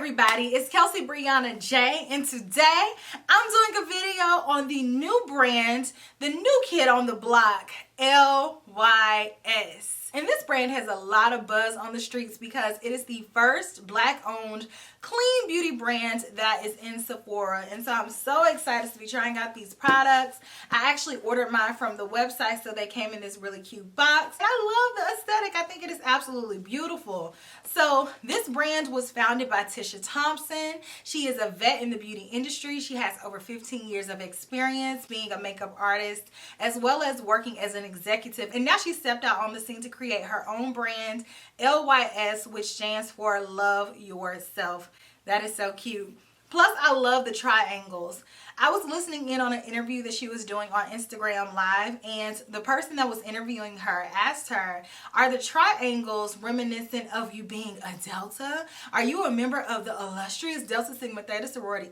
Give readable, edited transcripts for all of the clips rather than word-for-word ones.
everybody, it's Kelsee Briana J, and today I'm doing a video on the new brand, the new kid on the block, LYS. And this brand has a lot of buzz on the streets because it is the first Black-owned clean beauty brand that is in Sephora. And so I'm so excited to be trying out these products. I actually ordered mine from the website, so they came in this really cute box. And I love the aesthetic. I think it is absolutely beautiful. So this brand was founded by Tisha Thompson. She is a vet in the beauty industry. She has over 15 years of experience being a makeup artist, as well as working as an executive. And now she stepped out on the scene to create her own brand, LYS, which stands for Love Yourself. That is so cute. Plus, I love the triangles. I was listening in on an interview that she was doing on Instagram Live, and the person that was interviewing her asked her, are the triangles reminiscent of you being a Delta? Are you a member of the illustrious Delta Sigma Theta Sorority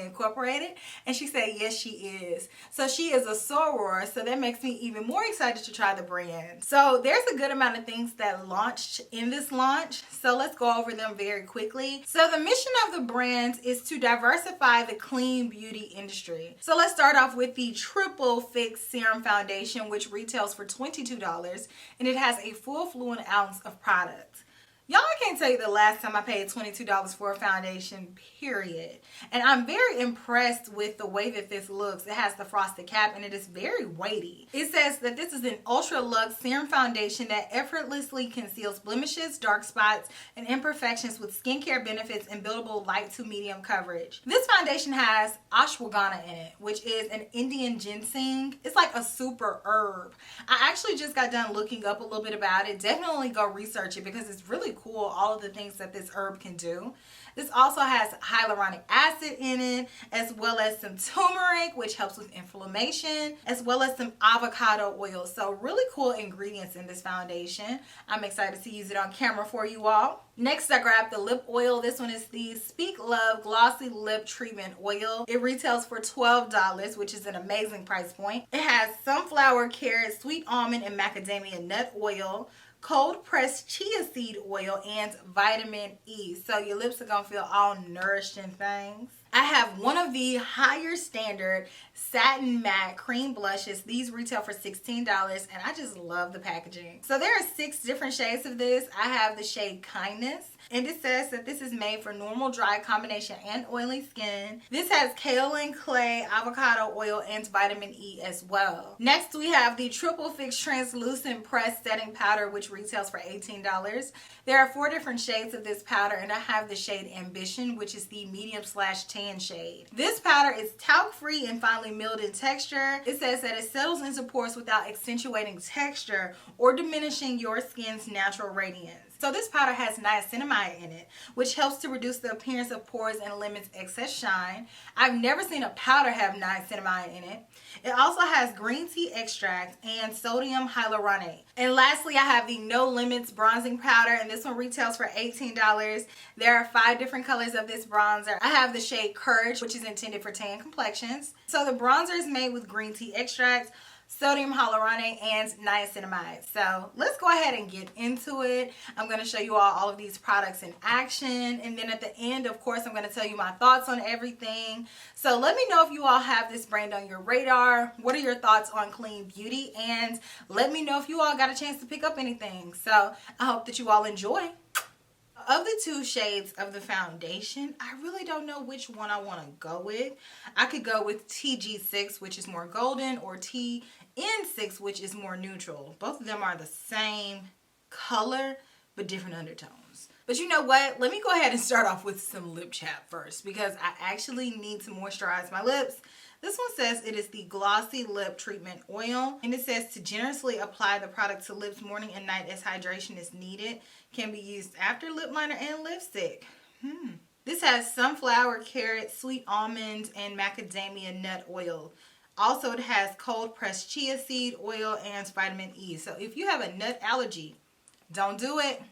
Incorporated? And she said, yes, she is. So she is a soror, so that makes me even more excited to try the brand. So there's a good amount of things that launched in this launch, so let's go over them very quickly. So the mission of the brand is to diversify the clean beauty industry. So let's start off with the Triple Fix Serum Foundation, which retails for $22, and it has a full fluid ounce of product. Y'all, I can't tell you the last time I paid $22 for a foundation, period. And I'm very impressed with the way that this looks. It has the frosted cap and it is very weighty. It says that this is an ultra luxe serum foundation that effortlessly conceals blemishes, dark spots, and imperfections with skincare benefits and buildable light to medium coverage. This foundation has ashwagandha in it, which is an Indian ginseng. It's like a super herb. I actually just got done looking up a little bit about it. Definitely go research it because it's really cool, all of the things that this herb can do. This also has hyaluronic acid in it, as well as some turmeric, which helps with inflammation, as well as some avocado oil. So really cool ingredients in this foundation. I'm excited to use it on camera for you all. Next, I grabbed the lip oil. This one is the Speak Love Glossy Lip Treatment Oil. It retails for $12, which is an amazing price point. It has sunflower, carrot, sweet almond, and macadamia nut oil, cold pressed chia seed oil, and vitamin E. So your lips are gonna feel all nourished and things. I have one of the higher standard Satin matte cream blushes. These retail for $16, and I just love the packaging. So there are 6 different shades of this. I have the shade Kindness, and it says that this is made for normal, dry, combination, and oily skin. This has kaolin, clay, avocado oil, and vitamin E as well. Next, we have the Triple Fix Translucent Pressed Setting Powder, which retails for $18. There are 4 different shades of this powder, and I have the shade Ambition, which is the medium/tan shade. This powder is talc-free and finely milled in texture. It says that it settles into pores without accentuating texture or diminishing your skin's natural radiance. So this powder has niacinamide in it, which helps to reduce the appearance of pores and limits excess shine. I've never seen a powder have niacinamide in it. It also has green tea extract and sodium hyaluronate. And lastly, I have the No Limits bronzing powder, and this one retails for $18. There are 5 different colors of this bronzer. I have the shade Courage, which is intended for tan complexions. So the bronzer is made with green tea extract, sodium hyaluronate, and niacinamide. So let's go ahead and get into it. I'm going to show you all of these products in action, and then at the end, of course, I'm going to tell you my thoughts on everything. So let me know if you all have this brand on your radar. What are your thoughts on clean beauty? And let me know if you all got a chance to pick up anything. So I hope that you all enjoy. Of the 2 shades of the foundation, I really don't know which one I want to go with. I could go with TG6, which is more golden, or TN6, which is more neutral. Both of them are the same color, but different undertones. But you know what? Let me go ahead and start off with some lip chap first, because I actually need to moisturize my lips. This one says it is the Glossy Lip Treatment Oil, and it says to generously apply the product to lips morning and night as hydration is needed. Can be used after lip liner and lipstick. This has sunflower, carrot, sweet almond, and macadamia nut oil. Also, it has cold pressed chia seed oil and vitamin E. So if you have a nut allergy, don't do it.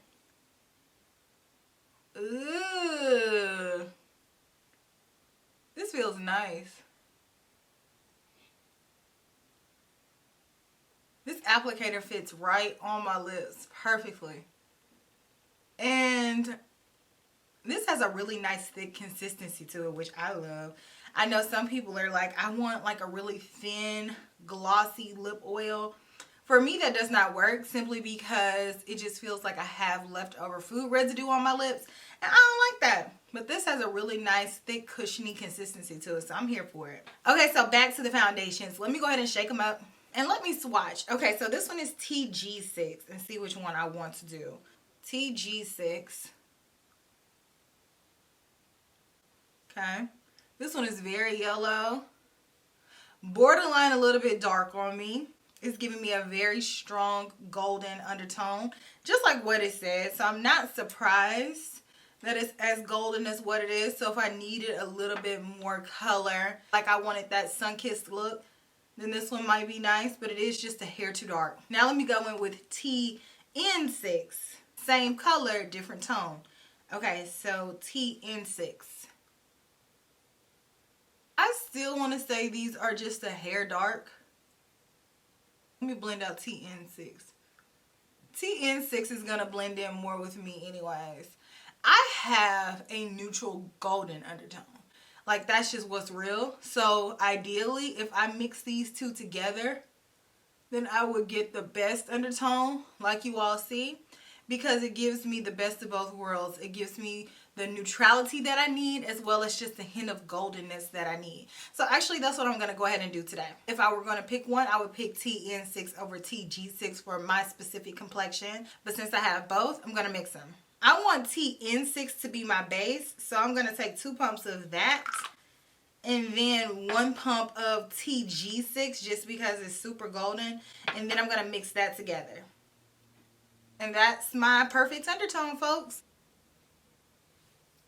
Ooh. This feels nice. This applicator fits right on my lips perfectly. And This has a really nice thick consistency to it, which I love. I know some people are like, I want like a really thin, glossy lip oil. For me, that does not work simply because it just feels like I have leftover food residue on my lips. And I don't like that. But this has a really nice, thick, cushiony consistency to it. So I'm here for it. Okay, so back to the foundations. Let me go ahead and shake them up. And let me swatch. Okay, so this one is TG6. And see which one I want to do. TG6. Okay. This one is very yellow. Borderline a little bit dark on me. It's giving me a very strong golden undertone, just like what it said. So I'm not surprised that it's as golden as what it is. So if I needed a little bit more color, like I wanted that sun-kissed look, then this one might be nice, but it is just a hair too dark. Now let me go in with TN6. Same color, different tone. Okay, so TN6. I still want to say these are just a hair dark. Let me blend out TN6. TN6 is going to blend in more with me anyways. I have a neutral golden undertone. Like, that's just what's real. So ideally, if I mix these two together, then I would get the best undertone, like you all see, because it gives me the best of both worlds. It gives me the neutrality that I need, as well as just a hint of goldenness that I need. So actually, that's what I'm going to go ahead and do today. If I were going to pick one, I would pick TN6 over TG6 for my specific complexion. But since I have both, I'm going to mix them. I want TN6 to be my base, so I'm going to take 2 pumps of that and then 1 pump of TG6 just because it's super golden, and then I'm going to mix that together. And that's my perfect undertone, folks.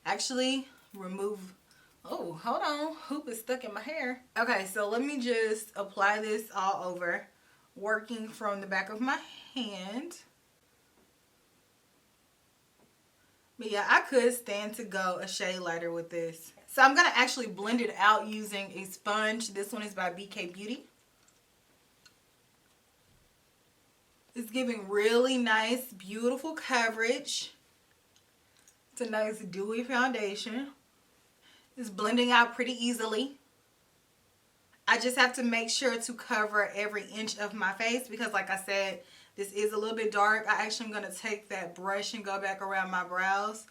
Actually, remove, oh, hold on, hoop is stuck in my hair. Okay, so let me just apply this all over, working from the back of my hand. But yeah, I could stand to go a shade lighter with this. So I'm going to actually blend it out using a sponge. This one is by BK Beauty. It's giving really nice, beautiful coverage. It's a nice dewy foundation. It's blending out pretty easily. I just have to make sure to cover every inch of my face because, like I said, this is a little bit dark. I actually am going to take that brush and go back around my brows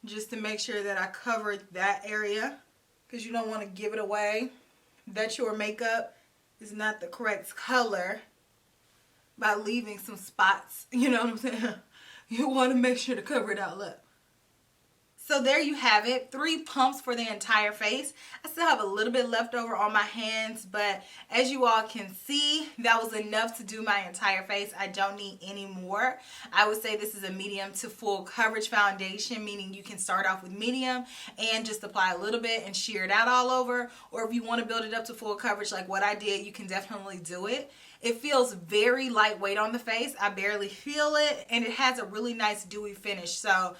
just to make sure that I covered that area, because you don't want to give it away that your makeup is not the correct color by leaving some spots. You know what I'm saying? You want to make sure to cover it all up. So there you have it, 3 pumps for the entire face. I still have a little bit left over on my hands, but as you all can see, that was enough to do my entire face. I don't need any more. I would say this is a medium to full coverage foundation, meaning you can start off with medium and just apply a little bit and sheer it out all over. Or if you want to build it up to full coverage like what I did, you can definitely do it. It feels very lightweight on the face. I barely feel it, and it has a really nice dewy finish. So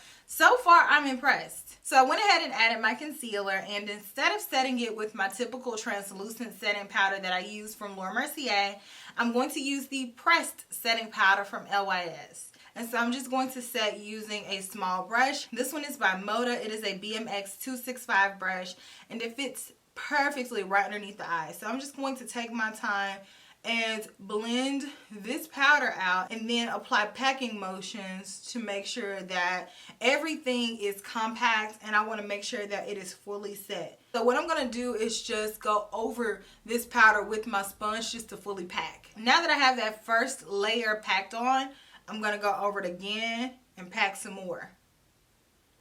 far I'm impressed. So I went ahead and added my concealer, and instead of setting it with my typical translucent setting powder that I use from Laura Mercier, I'm going to use the pressed setting powder from LYS. And so I'm just going to set using a small brush. This one is by Moda. It is a BMX 265 brush, and it fits perfectly right underneath the eye. So I'm just going to take my time and blend this powder out and then apply packing motions to make sure that everything is compact, and I want to make sure that it is fully set. So what I'm going to do is just go over this powder with my sponge just to fully pack. Now that I have that first layer packed on, I'm going to go over it again and pack some more.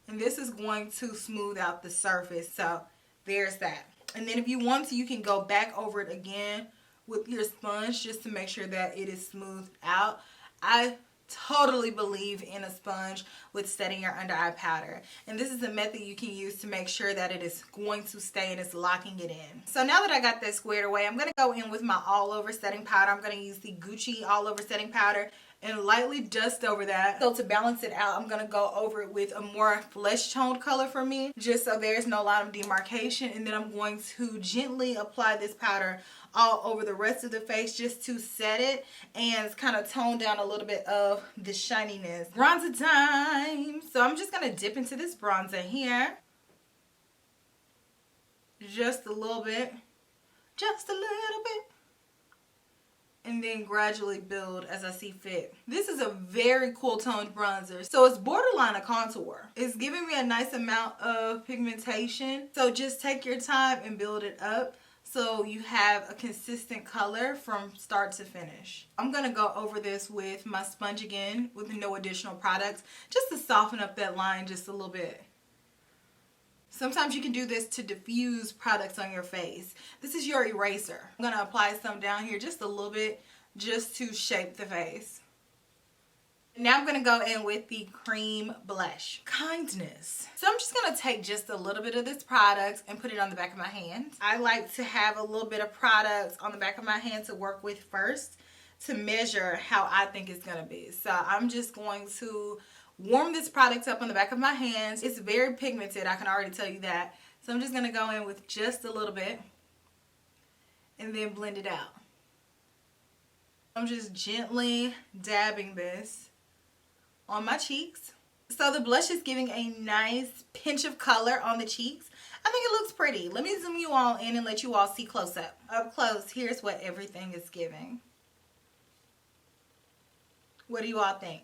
And this is going to smooth out the surface. So there's that. And then if you want to, you can go back over it again with your sponge just to make sure that it is smoothed out. I totally believe in a sponge with setting your under eye powder, and this is a method you can use to make sure that it is going to stay and it's locking it in. So now that I got that squared away, I'm going to go in with my all over setting powder. I'm going to use the Gucci all over setting powder, and lightly dust over that. So to balance it out, I'm going to go over it with a more flesh toned color for me, just so there's no line of demarcation. And then I'm going to gently apply this powder all over the rest of the face just to set it and kind of tone down a little bit of the shininess. Bronzer time. So I'm just going to dip into this bronzer here. Just a little bit. Just a little bit. And then gradually build as I see fit. This is a very cool toned bronzer. So it's borderline a contour. It's giving me a nice amount of pigmentation. So just take your time and build it up so you have a consistent color from start to finish. I'm going to go over this with my sponge again with no additional products just to soften up that line just a little bit. Sometimes you can do this to diffuse products on your face. This is your eraser. I'm going to apply some down here just a little bit just to shape the face. Now I'm going to go in with the cream blush. Kindness. So I'm just going to take just a little bit of this product and put it on the back of my hand. I like to have a little bit of product on the back of my hand to work with first to measure how I think it's going to be. So I'm just going to warm this product up on the back of my hands. It's very pigmented, I can already tell you that. So I'm just going to go in with just a little bit and then blend it out. I'm just gently dabbing this on my cheeks. So the blush is giving a nice pinch of color on the cheeks. I think it looks pretty. Let me zoom you all in and let you all see close up. Up close, here's what everything is giving. What do you all think?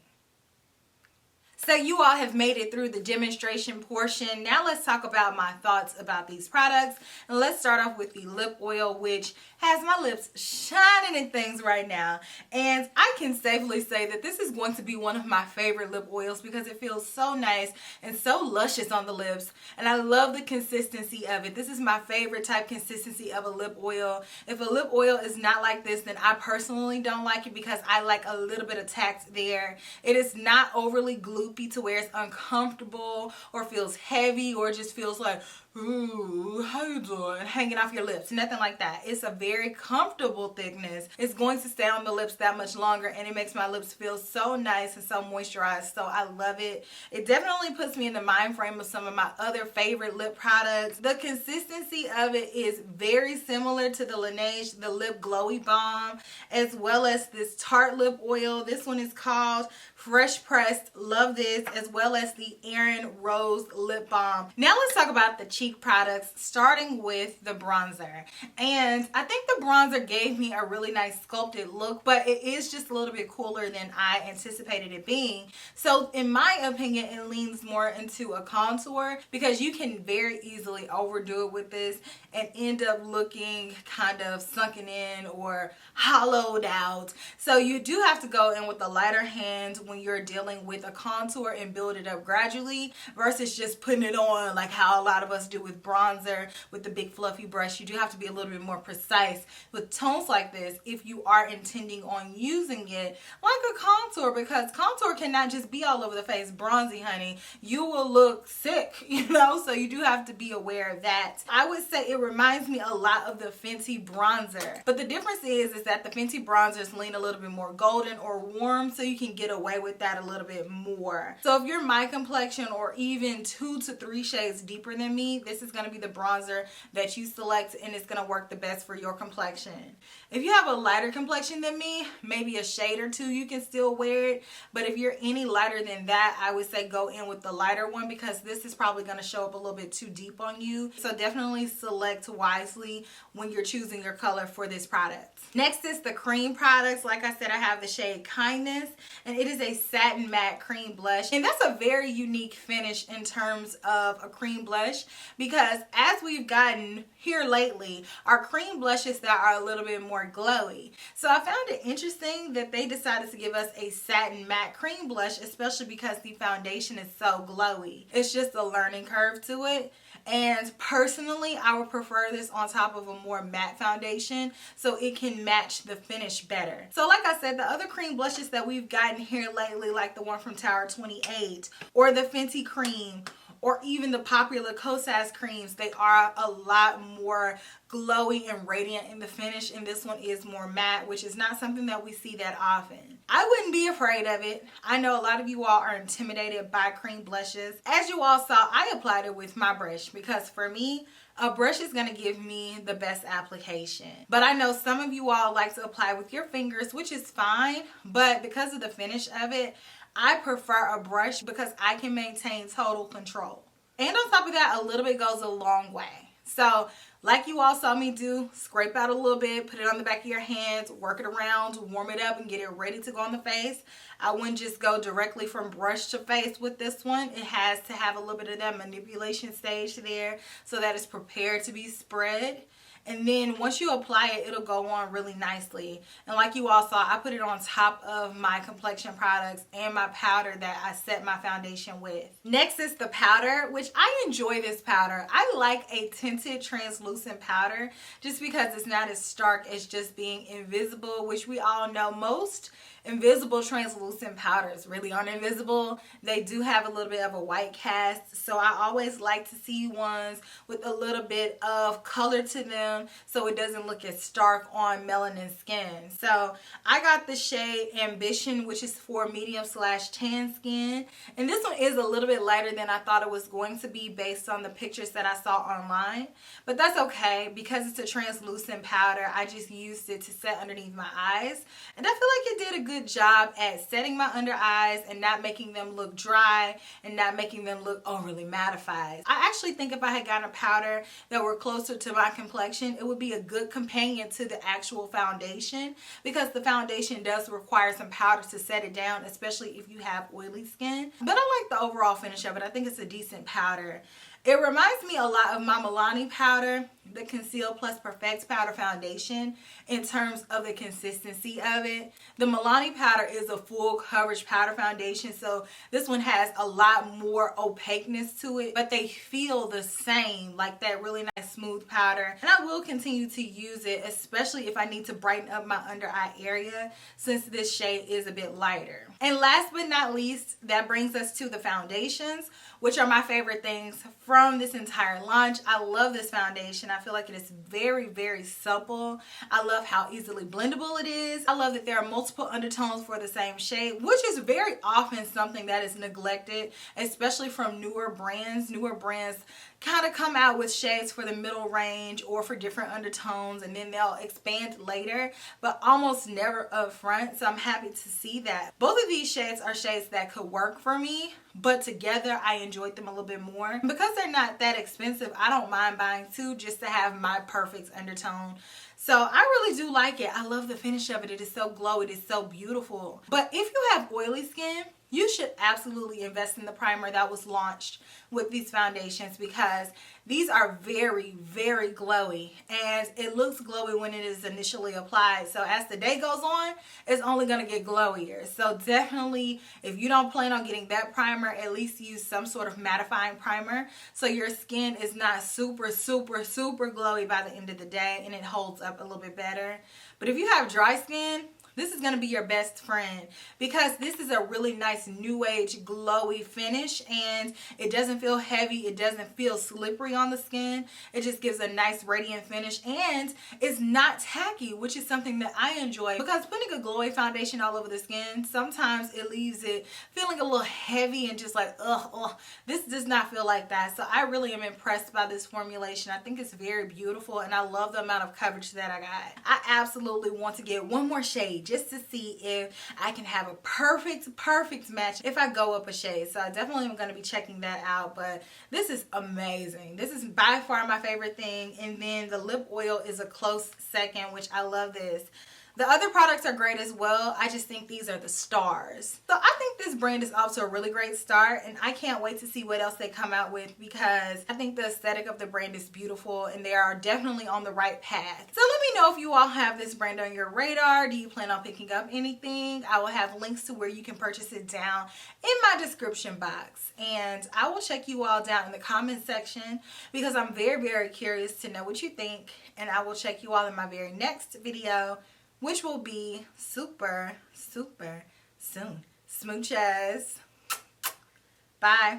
So you all have made it through the demonstration portion. Now let's talk about my thoughts about these products. And let's start off with the lip oil, which has my lips shining in things right now. And I can safely say that this is going to be one of my favorite lip oils because it feels so nice and so luscious on the lips. And I love the consistency of it. This is my favorite type consistency of a lip oil. If a lip oil is not like this, then I personally don't like it because I like a little bit of tact there. It is not overly gloopy to where it's uncomfortable or feels heavy or just feels like, ooh, how you doing? Hanging off your lips. Nothing like that. It's a very comfortable thickness. It's going to stay on the lips that much longer and it makes my lips feel so nice and so moisturized. So I love it. It definitely puts me in the mind frame of some of my other favorite lip products. The consistency of it is very similar to the Laneige, the Lip Glowy Balm, as well as this Tarte lip oil. This one is called Fresh Pressed. Love this, as well as the Erin Rose Lip Balm. Now let's talk about the cheek products, starting with the bronzer. And I think the bronzer gave me a really nice sculpted look, but it is just a little bit cooler than I anticipated it being. So in my opinion, it leans more into a contour because you can very easily overdo it with this and end up looking kind of sunken in or hollowed out. So you do have to go in with a lighter hand when you're dealing with a contour and build it up gradually versus just putting it on like how a lot of us do with bronzer with the big fluffy brush. You do have to be a little bit more precise with tones like this if you are intending on using it like a contour, because contour cannot just be all over the face bronzy, honey. You will look sick, you know, so you do have to be aware of that. I would say it reminds me a lot of the Fenty bronzer, but the difference is that the Fenty bronzers lean a little bit more golden or warm, so you can get away with that a little bit more. So if you're my complexion or even 2 to 3 shades deeper than me, this is going to be the bronzer that you select and it's going to work the best for your complexion. If you have a lighter complexion than me, maybe a shade or 2, you can still wear it. But if you're any lighter than that, I would say go in with the lighter one because this is probably going to show up a little bit too deep on you. So definitely select wisely when you're choosing your color for this product. Next is the cream products. Like I said, I have the shade Kindness, and it is a satin matte cream blush. And that's a very unique finish in terms of a cream blush because as we've gotten here lately, our cream blushes that are a little bit more glowy. So I found it interesting that they decided to give us a satin matte cream blush, especially because the foundation is so glowy. It's just a learning curve to it. And personally, I would prefer this on top of a more matte foundation so it can match the finish better. So like I said, the other cream blushes that we've gotten here lately, like the one from Tower 28 or the Fenty cream or even the popular Kosas creams, they are a lot more glowy and radiant in the finish, and this one is more matte, which is not something that we see that often. I wouldn't be afraid of it. I know a lot of you all are intimidated by cream blushes. As you all saw, I applied it with my brush because for me, a brush is going to give me the best application. But I know some of you all like to apply with your fingers, which is fine, but because of the finish of it, I prefer a brush because I can maintain total control. And on top of that, a little bit goes a long way. So like you all saw me do, scrape out a little bit, put it on the back of your hands, work it around, warm it up, and get it ready to go on the face. I wouldn't just go directly from brush to face with this one. It has to have a little bit of that manipulation stage there so that it's prepared to be spread. And then once you apply it, it'll go on really nicely. And like you all saw, I put it on top of my complexion products and my powder that I set my foundation with. Next is the powder, which I enjoy this powder. I like a tinted translucent powder just because it's not as stark as just being invisible, which we all know most invisible translucent powders really aren't invisible. They do have a little bit of a white cast, so I always like to see ones with a little bit of color to them so it doesn't look as stark on melanin skin. So I got the shade Ambition, which is for medium/tan skin, and this one is a little bit lighter than I thought it was going to be based on the pictures that I saw online, but that's okay because it's a translucent powder. I just used it to set underneath my eyes, and I feel like it did a good job at setting my under eyes and not making them look dry and not making them look overly mattified. I actually think if I had gotten a powder that were closer to my complexion, it would be a good companion to the actual foundation because the foundation does require some powder to set it down, especially if you have oily skin. But I like the overall finish of it. I think it's a decent powder. It reminds me a lot of my Milani powder, the Conceal Plus Perfect Powder Foundation, in terms of the consistency of it. The Milani powder is a full coverage powder foundation, so this one has a lot more opaqueness to it, but they feel the same, like that really nice smooth powder. And I will continue to use it, especially if I need to brighten up my under eye area, since this shade is a bit lighter. And last but not least, that brings us to the foundations, which are my favorite things from this entire launch. I love this foundation. I feel like it is very, very supple. I love how easily blendable it is. I love that there are multiple undertones for the same shade, which is very often something that is neglected, especially from newer brands. Newer brands kind of come out with shades for the middle range or for different undertones, and then they'll expand later, but almost never up front. So I'm happy to see that. Both of these shades are shades that could work for me, but together I enjoyed them a little bit more. Because they're not that expensive, I don't mind buying two just to have my perfect undertone. So I really do like it. I love the finish of it. It is so glowy. It is so beautiful. But if you have oily skin, you should absolutely invest in the primer that was launched with these foundations because these are very, very glowy, and it looks glowy when it is initially applied. So as the day goes on, it's only going to get glowier. So definitely, if you don't plan on getting that primer, at least use some sort of mattifying primer so your skin is not super, super, super glowy by the end of the day and it holds up a little bit better. But if you have dry skin, this is going to be your best friend because this is a really nice new age glowy finish, and it doesn't feel heavy. It doesn't feel slippery on the skin. It just gives a nice radiant finish, and it's not tacky, which is something that I enjoy because putting a glowy foundation all over the skin, sometimes it leaves it feeling a little heavy and just like, ugh. This does not feel like that. So I really am impressed by this formulation. I think it's very beautiful, and I love the amount of coverage that I got. I absolutely want to get one more shade just to see if I can have a perfect match if I go up a shade. So I definitely am going to be checking that out, but this is amazing. This is by far my favorite thing, and then the lip oil is a close second, which I love this. The other products are great as well. I just think these are the stars. So I think this brand is off to a really great start, and I can't wait to see what else they come out with because I think the aesthetic of the brand is beautiful and they are definitely on the right path. So let me know if you all have this brand on your radar. Do you plan on picking up anything? I will have links to where you can purchase it down in my description box. And I will check you all down in the comment section because I'm very, very curious to know what you think. And I will check you all in my very next video, which will be super, super soon. Smooches. Bye.